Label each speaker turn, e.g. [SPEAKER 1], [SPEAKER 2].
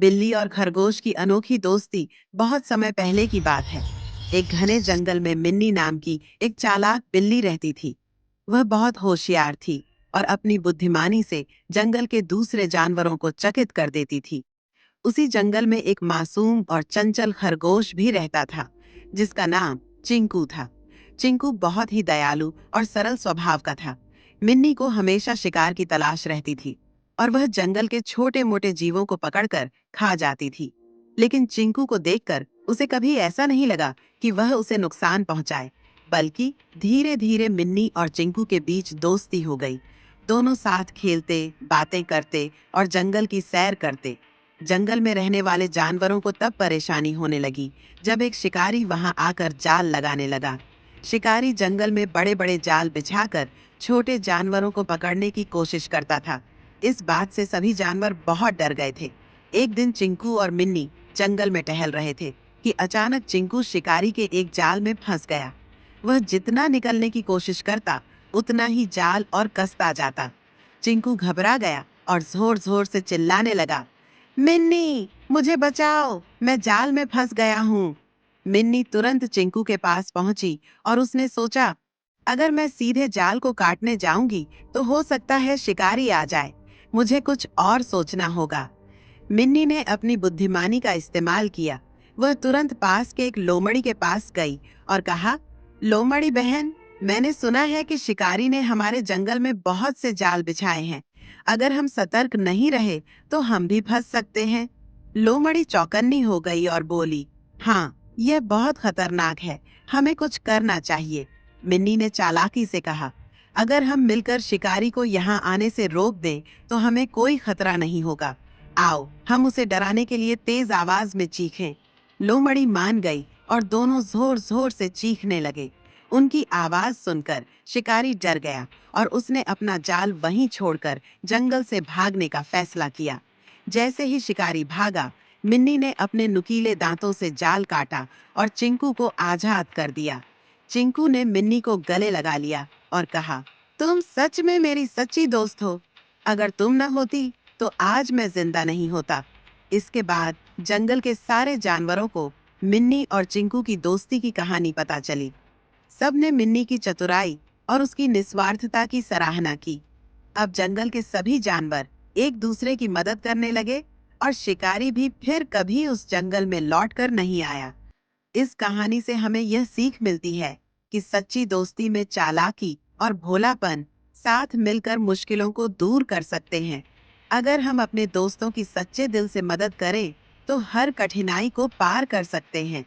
[SPEAKER 1] बिल्ली और खरगोश की अनोखी दोस्ती बहुत समय पहले की बात है। एक घने जंगल में मिन्नी नाम की एक चालाक बिल्ली रहती थी। वह बहुत होशियार थी और अपनी बुद्धिमानी से जंगल के दूसरे जानवरों को चकित कर देती थी। उसी जंगल में एक मासूम और चंचल खरगोश भी रहता था, जिसका नाम चिंकू था। चिंकू बहुत ही दयालु और सरल स्वभाव का था। मिन्नी को हमेशा शिकार की तलाश रहती थी और वह जंगल के छोटे मोटे जीवों को पकड़कर खा जाती थी। लेकिन चिंकू को देखकर उसे कभी ऐसा नहीं लगा कि वह उसे नुकसान पहुंचाए, बल्कि धीरे धीरे मिन्नी और चिंकू के बीच दोस्ती हो गई। दोनों साथ खेलते, बातें करते और जंगल की सैर करते। जंगल में रहने वाले जानवरों को तब परेशानी होने लगी जब एक शिकारी वहां आकर जाल लगाने लगा। शिकारी जंगल में बड़े बड़े जाल बिछाकर छोटे जानवरों को पकड़ने की कोशिश करता था। इस बात से सभी जानवर बहुत डर गए थे। एक दिन चिंकू और मिन्नी जंगल में टहल रहे थे कि अचानक चिंकू शिकारी के एक जाल में फंस गया। वह जितना निकलने की कोशिश करता, उतना ही जाल और कसता जाता। चिंकू घबरा गया और जोर जोर से चिल्लाने लगा, मिन्नी, मुझे बचाओ, मैं जाल में फंस गया हूँ। मिन्नी तुरंत चिंकू के पास पहुंची और उसने सोचा, अगर मैं सीधे जाल को काटने जाऊंगी तो हो सकता है शिकारी आ जाए। मुझे कुछ और सोचना होगा। मिन्नी ने अपनी बुद्धिमानी का इस्तेमाल किया। वह तुरंत पास के एक लोमड़ी के पास गई और कहा, लोमड़ी बहन, मैंने सुना है कि शिकारी ने हमारे जंगल में बहुत से जाल बिछाए हैं। अगर हम सतर्क नहीं रहे तो हम भी फंस सकते हैं। लोमड़ी चौकन्नी हो गई और बोली, हाँ, यह बहुत खतरनाक है। हमें कुछ करना चाहिए। मिन्नी ने चालाकी से कहा, अगर हम मिलकर शिकारी को यहाँ आने से रोक दें तो हमें कोई खतरा नहीं होगा। आओ, हम उसे डराने के लिए तेज आवाज में चीखें। लोमड़ी मान गई और दोनों जोर जोर से चीखने लगे। उनकी आवाज सुनकर शिकारी डर गया और उसने अपना जाल वहीं छोड़कर जंगल से भागने का फैसला किया। जैसे ही शिकारी भागा, मिन्नी ने अपने नुकीले दांतों से जाल काटा और चिंकू को आजाद कर दिया। चिंकू ने मिन्नी को गले लगा लिया और कहा, तुम सच में मेरी सच्ची दोस्त हो। अगर तुम न होती तो आज मैं जिंदा नहीं होता। इसके बाद जंगल के सारे जानवरों को मिन्नी और चिंकू की दोस्ती की कहानी पता चली। सबने मिन्नी की चतुराई और उसकी निस्वार्थता की सराहना की। अब जंगल के सभी जानवर एक दूसरे की मदद करने लगे और शिकारी भी फिर कभी उस जंगल में लौटकर नहीं आया। इस कहानी से हमें यह सीख मिलती है कि सच्ची दोस्ती में चालाकी और भोलापन साथ मिलकर मुश्किलों को दूर कर सकते हैं। अगर हम अपने दोस्तों की सच्चे दिल से मदद करें तो हर कठिनाई को पार कर सकते हैं।